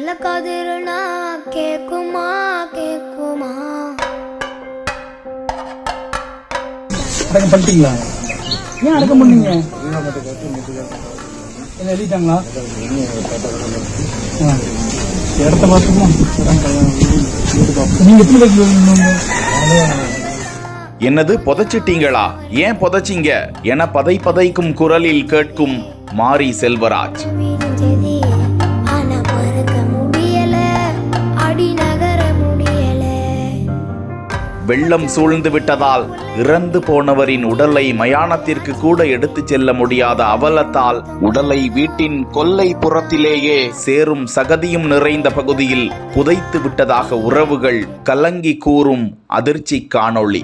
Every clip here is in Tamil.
நல்ல கதிர்னா கேக்குமா கேக்குமா? அடக்கம் பண்ணிட்டீங்களா? ஏன் அடக்கம் பண்ணீங்க? என்ன எழுதிட்டாங்களா? இடத்த பார்த்துமா நீங்க எப்படி வைக்கணும்? என்னது புதைச்சிட்டீங்களா? ஏன் புதைச்சிங்க என பதைக்கும் குரலில் கேட்கும் மாரி செல்வராஜ். வெள்ளம் சூழ்ந்து விட்டதால் இறந்து போனவரின் உடலை மயானத்திற்கு கூட எடுத்துச் செல்ல முடியாத அவலத்தால் உடலை வீட்டின் கொல்லை புறத்திலேயே சேரும் சகதியும் நிறைந்த பகுதியில் புதைத்து விட்டதாக உறவுகள் கலங்கி கூறும் அதிர்ச்சி காணொளி.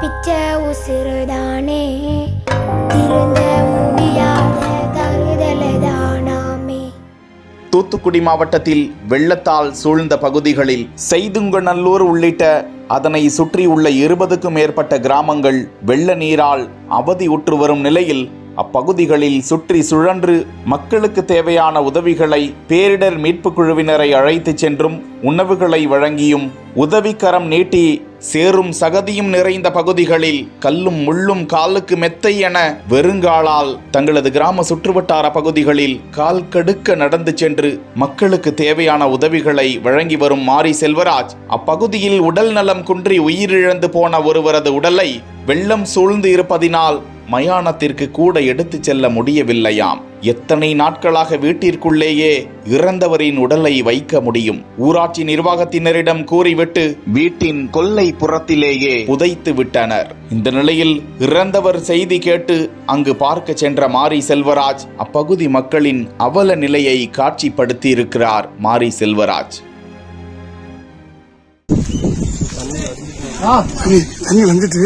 பிச்சை உசிறுதானே திருந்த முடியாத தருதலைதானாமே. தூத்துக்குடி மாவட்டத்தில் வெள்ளத்தால் சூழ்ந்த பகுதிகளில் செய்துங்கநல்லூர் உள்ளிட்ட அதனை சுற்றியுள்ள 20க்கும் மேற்பட்ட கிராமங்கள் வெள்ள நீரால் அவதியுற்று வரும் நிலையில் அப்பகுதிகளில் சுற்றி சுழன்று மக்களுக்கு தேவையான உதவிகளை பேரிடர் மீட்பு குழுவினரை அழைத்துச் சென்றும் உணவுகளை வழங்கியும் உதவிக்கரம் நீட்டி சேரும் சகதியும் நிறைந்த பகுதிகளில் கல்லும் முள்ளும் காலுக்கு மெத்தை என வெறுங்காலால் தங்களது கிராம சுற்றுவட்டார பகுதிகளில் கால் கடுக்க நடந்து சென்று மக்களுக்கு தேவையான உதவிகளை வழங்கி வரும் மாரி செல்வராஜ் அப்பகுதியில் உடல் நலம் குன்றி உயிரிழந்து போன ஒருவரது உடலை வெள்ளம் சூழ்ந்து இருப்பதினால் மயானத்திற்கு கூட எடுத்துச் செல்ல முடியவில்லையாம். எத்தனை நாட்களாக வீட்டிற்குள்ளேயே இறந்தவரின் உடலை வைக்க முடியும்? ஊராட்சி நிர்வாகத்தினரிடம் கூறிவிட்டு வீட்டின் கொல்லை புறத்திலேயே புதைத்து விட்டனர். இந்த நிலையில் இறந்தவர் செய்தி கேட்டு அங்கு பார்க்க சென்ற மாரி செல்வராஜ் அப்பகுதி மக்களின் அவல நிலையை காட்சிப்படுத்தி இருக்கிறார். மாரி செல்வராஜ் வந்துட்டு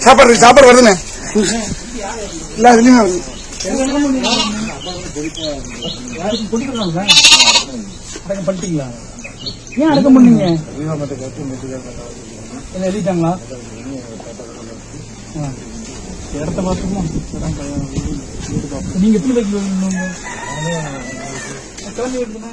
சாப்பாடு சாப்பாடு வருதுண்ணே. இல்ல அதுலயும் வருது. அடக்கம் பண்ணிட்டீங்களா? ஏன் அடக்கம் பண்ணீங்க? என்ன எழுதிட்டாங்களா? இடத்த பார்த்துமா நீங்க எப்படி வைக்கணும்? கிளம்பி வருதுண்ணா.